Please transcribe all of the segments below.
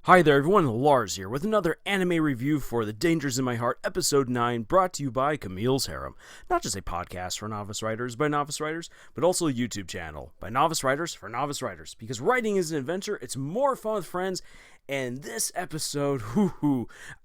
Hi there everyone, Lars here with another anime review for The Dangers in My Heart, Episode 9, brought to you by Camille's Harem. Not just a podcast for novice writers by novice writers, but also a YouTube channel by novice writers for novice writers. Because writing is an adventure, it's more fun with friends, and this episode,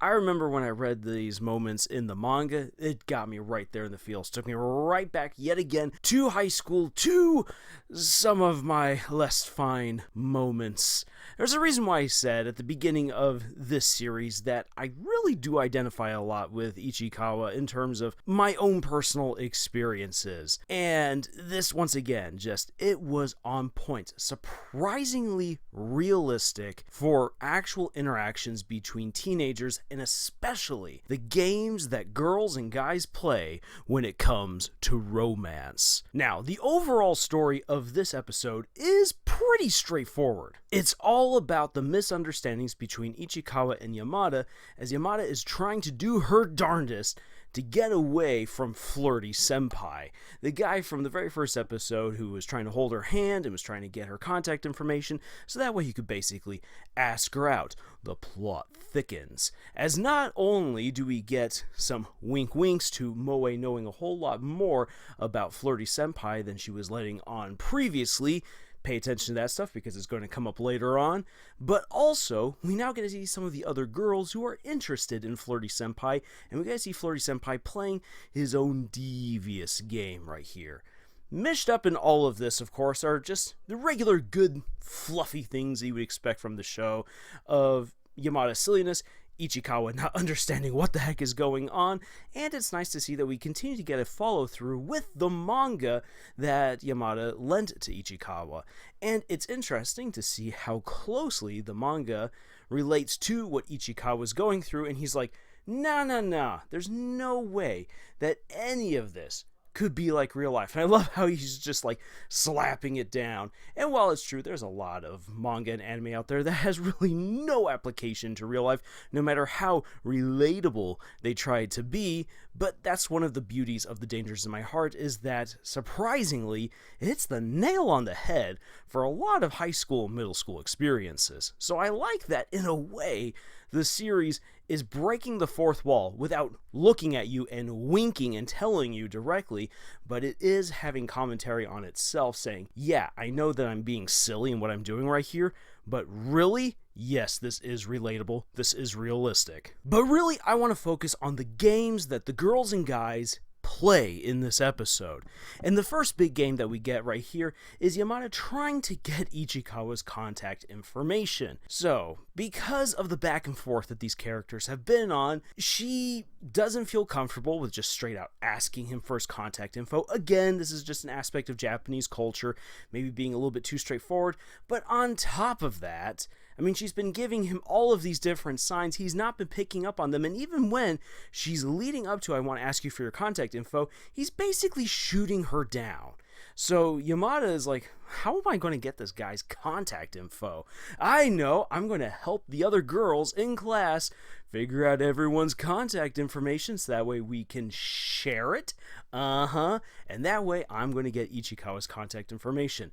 I remember when I read these moments in the manga, it got me right there in the feels. Took me right back yet again to high school, to some of my less fine moments. There's a reason why I said at the beginning of this series that I really do identify a lot with Ichikawa in terms of my own personal experiences. And this, once again, it was on point. Surprisingly realistic for actual interactions between teenagers, and especially the games that girls and guys play when it comes to romance. Now, the overall story of this episode is pretty straightforward. It's all about the misunderstandings between Ichikawa and Yamada, as Yamada is trying to do her darndest to get away from Flirty Senpai, the guy from the very first episode who was trying to hold her hand and was trying to get her contact information, so that way he could basically ask her out. The plot thickens, as not only do we get some wink-winks to Moe knowing a whole lot more about Flirty Senpai than she was letting on previously. Pay attention to that stuff because it's going to come up later on. But also, we now get to see some of the other girls who are interested in Flirty Senpai, and we get to see Flirty Senpai playing his own devious game right here. Mished up in all of this, of course, are just the regular good, fluffy things that you would expect from the show of Yamada's silliness, Ichikawa not understanding what the heck is going on, and it's nice to see that we continue to get a follow-through with the manga that Yamada lent to Ichikawa. And it's interesting to see how closely the manga relates to what Ichikawa's going through, and he's like, nah, there's no way that any of this could be like real life. And I love how he's just like slapping it down. And while it's true, there's a lot of manga and anime out there that has really no application to real life, no matter how relatable they try to be. But that's one of the beauties of The Dangers in My Heart, is that surprisingly, it hits the nail on the head for a lot of high school and middle school experiences. So I like that in a way the series is breaking the fourth wall without looking at you and winking and telling you directly, but it is having commentary on itself saying, yeah, I know that I'm being silly in what I'm doing right here, but really, yes, this is relatable, this is realistic. But really, I want to focus on the games that the girls and guys play in this episode. And the first big game that we get right here is Yamada trying to get Ichikawa's contact information. So, because of the back and forth that these characters have been on, she doesn't feel comfortable with just straight out asking him for his contact info. Again, this is just an aspect of Japanese culture, maybe being a little bit too straightforward. But on top of that, I mean, she's been giving him all of these different signs. He's not been picking up on them. And even when she's leading up to, I want to ask you for your contact info, he's basically shooting her down. So Yamada is like, how am I going to get this guy's contact info? I know, I'm going to help the other girls in class figure out everyone's contact information so that way we can share it. And that way I'm going to get Ichikawa's contact information.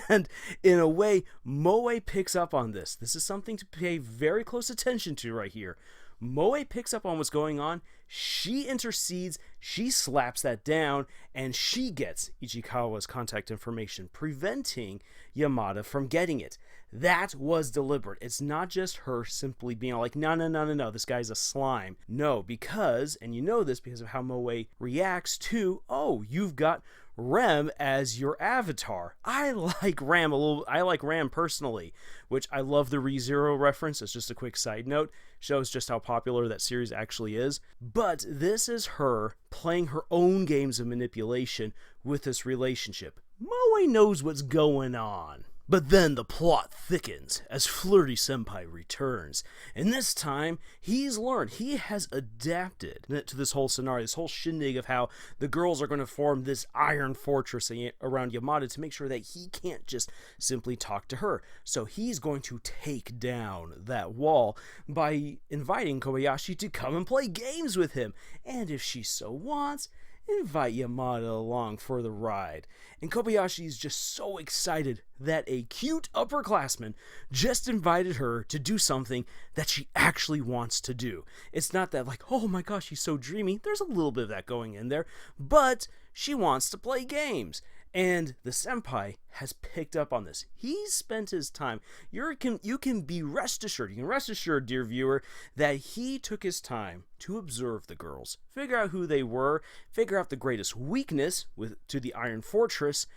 And in a way, Moe picks up on this. This is something to pay very close attention to right here. Moe picks up on what's going on, she intercedes, she slaps that down, and she gets Ichikawa's contact information, preventing Yamada from getting it. That was deliberate. It's not just her simply being like, no, this guy's a slime. No, because, and you know this because of how Moe reacts to, oh, you've got Rem as your avatar. I like Ram personally, which I love the ReZero reference. It's just a quick side note. Shows just how popular that series actually is. But this is her playing her own games of manipulation with this relationship. Moe knows what's going on. But then the plot thickens as Flirty Senpai returns, and this time he's learned, he has adapted to this whole scenario, this whole shindig of how the girls are going to form this iron fortress around Yamada to make sure that he can't just simply talk to her. So he's going to take down that wall by inviting Kobayashi to come and play games with him, and if she so wants, invite Yamada along for the ride. And Kobayashi is just so excited that a cute upperclassman just invited her to do something that she actually wants to do. It's not that like, oh my gosh, she's so dreamy. There's a little bit of that going in there, but she wants to play games. And the senpai has picked up on this. He's spent his time. You can be rest assured, dear viewer, that he took his time to observe the girls, figure out who they were, figure out the greatest weakness to the Iron Fortress,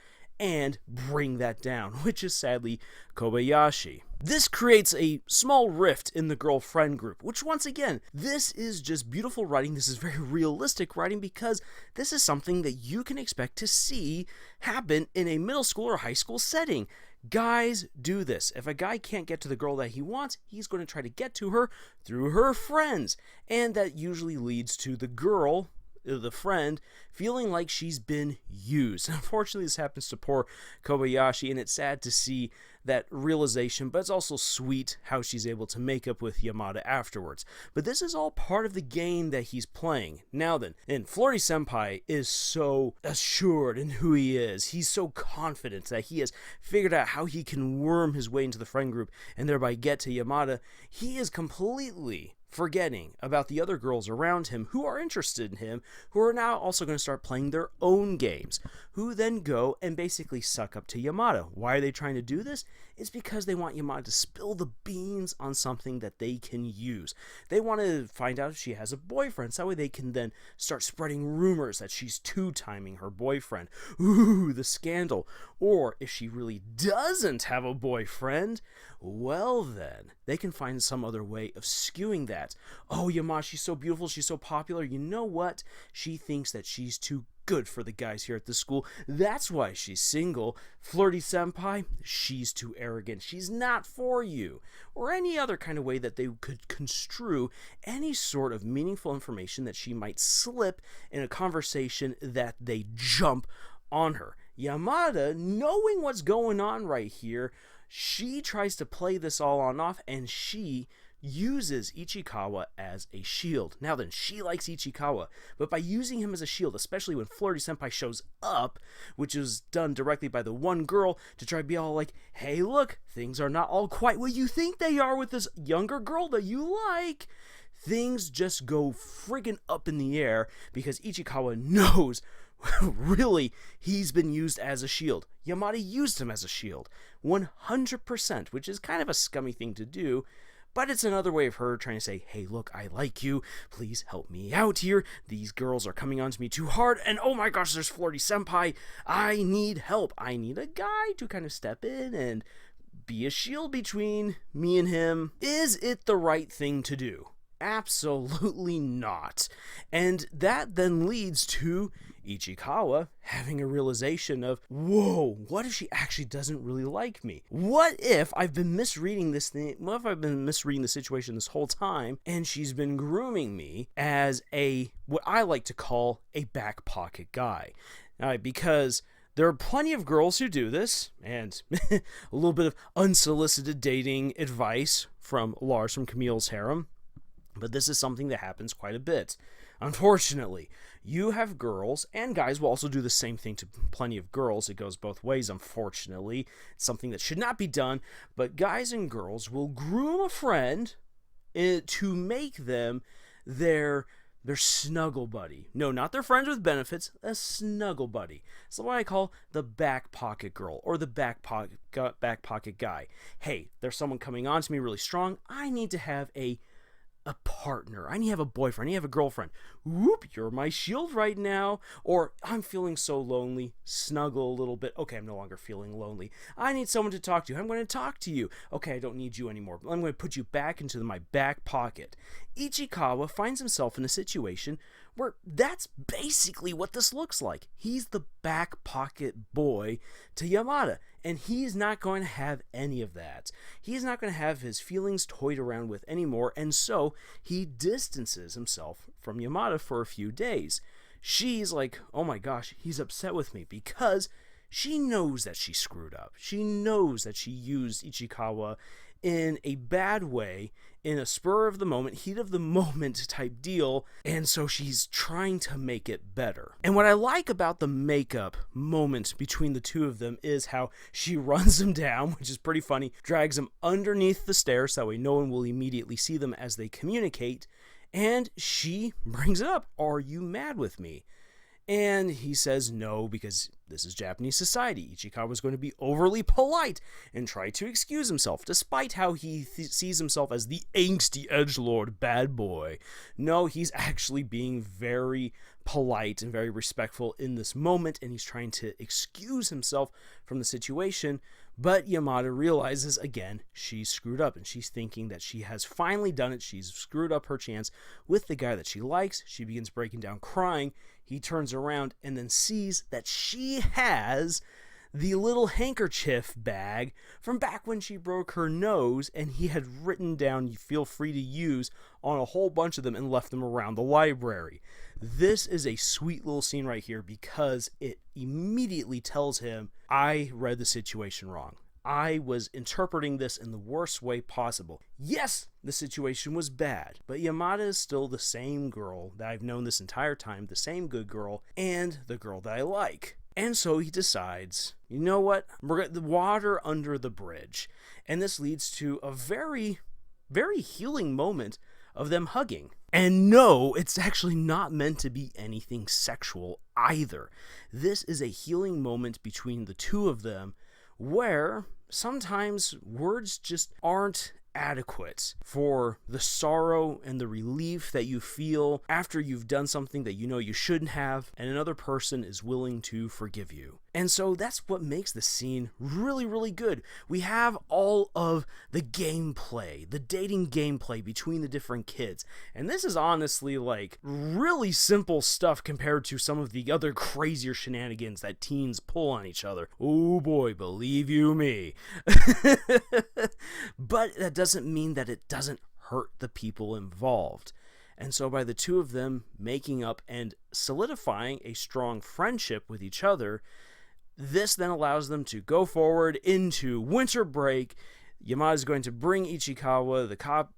and bring that down, which is sadly Kobayashi. This creates a small rift in the girlfriend group, which once again, this is just beautiful writing. This is very realistic writing because this is something that you can expect to see happen in a middle school or high school setting. Guys do this. If a guy can't get to the girl that he wants, he's going to try to get to her through her friends. And that usually leads to the girl, the friend, feeling like she's been used. Unfortunately, this happens to poor Kobayashi, and it's sad to see that realization, but it's also sweet how she's able to make up with Yamada afterwards. But this is all part of the game that he's playing. Now then, and Flirty Senpai is so assured in who he is. He's so confident that he has figured out how he can worm his way into the friend group and thereby get to Yamada. He is completely forgetting about the other girls around him who are interested in him, who are now also going to start playing their own games, who then go and basically suck up to Yamada. Why are they trying to do this? It's because they want Yamada to spill the beans on something that they can use. They want to find out if she has a boyfriend, so that way they can then start spreading rumors that she's two-timing her boyfriend. Ooh, the scandal. Or if she really doesn't have a boyfriend, well then, they can find some other way of skewing that. Oh, Yamada, she's so beautiful, she's so popular. You know what? She thinks that she's too good for the guys here at the school. That's why she's single. Flirty Senpai, she's too arrogant. She's not for you. Or any other kind of way that they could construe any sort of meaningful information that she might slip in a conversation that they jump on her. Yamada, knowing what's going on right here, she tries to play this all on off, and she uses Ichikawa as a shield. Now then, she likes Ichikawa, but by using him as a shield, especially when Flirty Senpai shows up, which is done directly by the one girl to try to be all like, hey look, things are not all quite what you think they are with this younger girl that you like. Things just go friggin' up in the air because Ichikawa knows really he's been used as a shield. Yamada used him as a shield 100%, which is kind of a scummy thing to do, but it's another way of her trying to say, hey look, I like you, please help me out here, these girls are coming on to me too hard, and oh my gosh, there's Flirty Senpai, I need help, I need a guy to kind of step in and be a shield between me and him. Is it the right thing to do? Absolutely not. And that then leads to Ichikawa having a realization of, whoa, what if she actually doesn't really like me? What if I've been misreading this thing? What if I've been misreading the situation this whole time and she's been grooming me as what I like to call a back pocket guy? Because there are plenty of girls who do this, and a little bit of unsolicited dating advice from Lars from Camille's Harem. But this is something that happens quite a bit. Unfortunately, you have girls, and guys will also do the same thing to plenty of girls. It goes both ways, unfortunately. It's something that should not be done, but guys and girls will groom a friend to make them their snuggle buddy. No, not their friends with benefits, a snuggle buddy. So what I call the back pocket girl or the back pocket guy. Hey, there's someone coming on to me really strong. I need to have a partner. I need to have a boyfriend. I need to have a girlfriend. Whoop, you're my shield right now. Or I'm feeling so lonely. Snuggle a little bit. Okay, I'm no longer feeling lonely. I need someone to talk to. I'm going to talk to you. Okay, I don't need you anymore. I'm going to put you back into my back pocket. Ichikawa finds himself in a situation where that's basically what this looks like. He's the back pocket boy to Yamada, and he's not going to have any of that. He's not going to have his feelings toyed around with anymore, and so he distances himself from Yamada for a few days. She's like, oh my gosh, he's upset with me because she knows that she screwed up. She knows that she used Ichikawa in a bad way, in a spur of the moment, heat of the moment type deal, and so she's trying to make it better. And what I like about the makeup moment between the two of them is how she runs him down, which is pretty funny, drags him underneath the stairs, so that way no one will immediately see them as they communicate, and she brings it up, "Are you mad with me?" And he says no, because this is Japanese society. Ichikawa is going to be overly polite and try to excuse himself, despite how he sees himself as the angsty edgelord bad boy. No, he's actually being very polite and very respectful in this moment, and he's trying to excuse himself from the situation. But Yamada realizes, again, she's screwed up, and she's thinking that she has finally done it. She's screwed up her chance with the guy that she likes. She begins breaking down crying. He turns around and then sees that she has the little handkerchief bag from back when she broke her nose, and he had written down, "Feel free to use," on a whole bunch of them and left them around the library. This is a sweet little scene right here, because it immediately tells him, I read the situation wrong. I was interpreting this in the worst way possible. Yes, the situation was bad, but Yamada is still the same girl that I've known this entire time, the same good girl, and the girl that I like. And so he decides, you know what, we're going to water under the bridge. And this leads to a very, very healing moment of them hugging. And no, it's actually not meant to be anything sexual either. This is a healing moment between the two of them, where sometimes words just aren't adequate for the sorrow and the relief that you feel after you've done something that you know you shouldn't have, and another person is willing to forgive you. And so that's what makes the scene really, really good. We have all of the gameplay, the dating gameplay between the different kids. And this is honestly like really simple stuff compared to some of the other crazier shenanigans that teens pull on each other. Oh boy, believe you me. But that doesn't mean that it doesn't hurt the people involved. And so by the two of them making up and solidifying a strong friendship with each other, this then allows them to go forward into winter break. Yamada is going to bring Ichikawa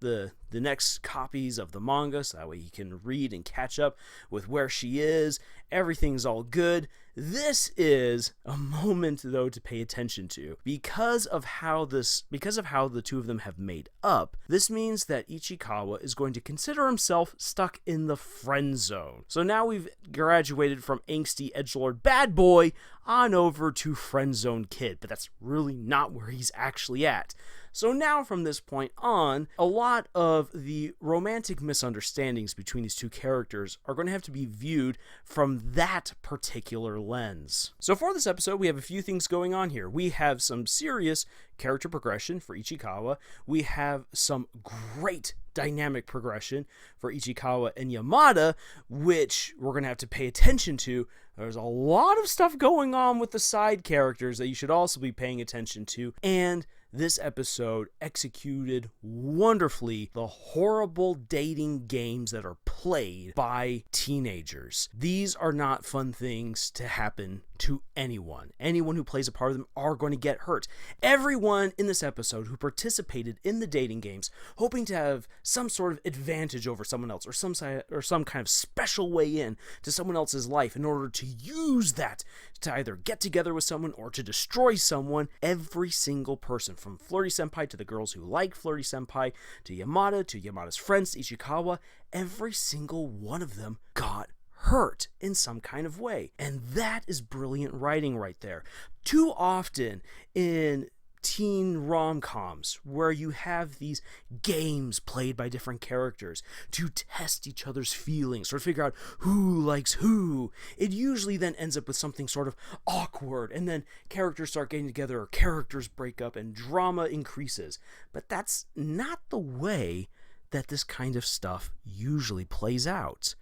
the next copies of the manga, so that way he can read and catch up with where she is. Everything's all good. This is a moment, though, to pay attention to. Because of how the two of them have made up, this means that Ichikawa is going to consider himself stuck in the friend zone. So now we've graduated from angsty edgelord bad boy on over to friend zone kid, but that's really not where he's actually at. So now from this point on, a lot of the romantic misunderstandings between these two characters are going to have to be viewed from that particular lens. So for this episode, we have a few things going on here. We have some serious character progression for Ichikawa. We have some great dynamic progression for Ichikawa and Yamada, which we're going to have to pay attention to. There's a lot of stuff going on with the side characters that you should also be paying attention to. And this episode executed wonderfully the horrible dating games that are played by teenagers. These are not fun things to happen to anyone. Anyone who plays a part of them are going to get hurt. Everyone in this episode who participated in the dating games, hoping to have some sort of advantage over someone else, or some kind of special way in to someone else's life in order to use that to either get together with someone or to destroy someone, every single person, from Flirty Senpai to the girls who like Flirty Senpai, to Yamada's friends, Ichikawa, every single one of them got hurt in some kind of way. And that is brilliant writing right there. Too often in teen rom-coms where you have these games played by different characters to test each other's feelings or figure out who likes who, it usually then ends up with something sort of awkward, and then characters start getting together or characters break up and drama increases. But that's not the way that this kind of stuff usually plays out.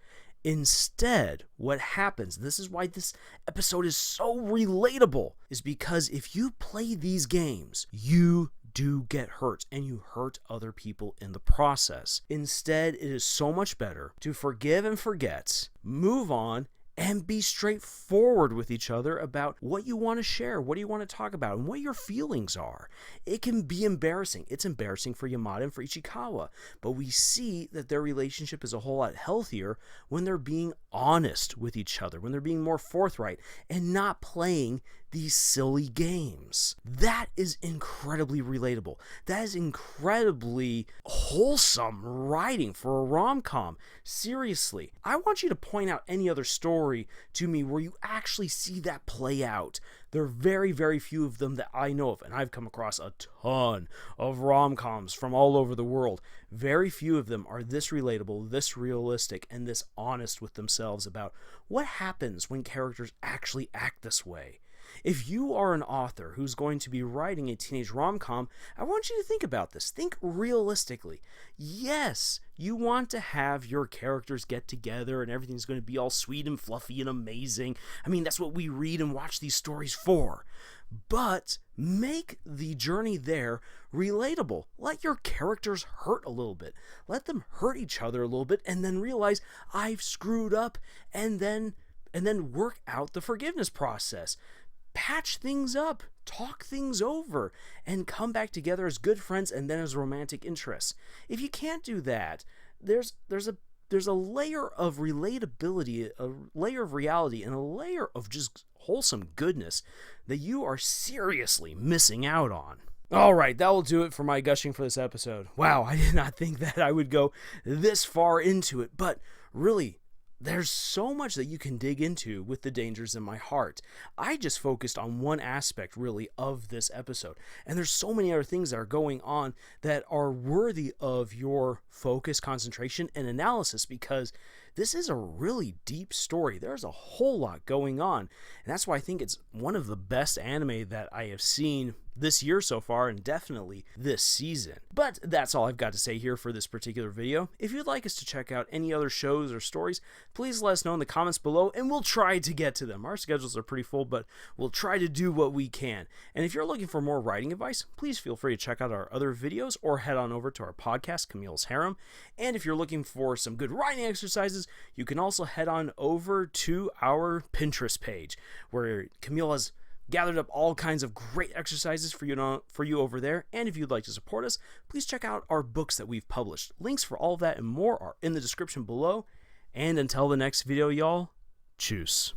Instead, what happens, this is why this episode is so relatable, is because if you play these games, you do get hurt, and you hurt other people in the process. Instead, it is so much better to forgive and forget, move on, and be straightforward with each other about what you want to share, what do you want to talk about, and what your feelings are. It can be embarrassing. It's embarrassing for Yamada and for Ichikawa, but we see that their relationship is a whole lot healthier when they're being honest with each other, when they're being more forthright and not playing these silly games. That is incredibly relatable. That is incredibly wholesome writing for a rom-com. Seriously, I want you to point out any other story to me where you actually see that play out. There are very, very few of them that I know of, and I've come across a ton of rom-coms from all over the world. Very few of them are this relatable, this realistic, and this honest with themselves about what happens when characters actually act this way. If you are an author who's going to be writing a teenage rom-com, I want you to think about this. Think realistically. Yes, you want to have your characters get together and everything's going to be all sweet and fluffy and amazing. I mean, that's what we read and watch these stories for. But make the journey there relatable. Let your characters hurt a little bit. Let them hurt each other a little bit and then realize, I've screwed up, and then work out the forgiveness process. Patch things up, talk things over, and come back together as good friends and then as romantic interests. If you can't do that, there's a layer of relatability, a layer of reality, and a layer of just wholesome goodness that you are seriously missing out on. Alright, that will do it for my gushing for this episode. Wow, I did not think that I would go this far into it, but really, there's so much that you can dig into with The Dangers in My Heart. I just focused on one aspect, really, of this episode. And there's so many other things that are going on that are worthy of your focus, concentration, and analysis, because this is a really deep story. There's a whole lot going on. And that's why I think it's one of the best anime that I have seen this year so far, and definitely this season. But that's all I've got to say here for this particular video. If you'd like us to check out any other shows or stories, please let us know in the comments below, and we'll try to get to them. Our schedules are pretty full, but we'll try to do what we can. And if you're looking for more writing advice, please feel free to check out our other videos or head on over to our podcast, Camille's Harem. And if you're looking for some good writing exercises, you can also head on over to our Pinterest page, where Camille has gathered up all kinds of great exercises for you over there. And if you'd like to support us, please check out our books that we've published. Links for all of that and more are in the description below. And until the next video, y'all, tschüss.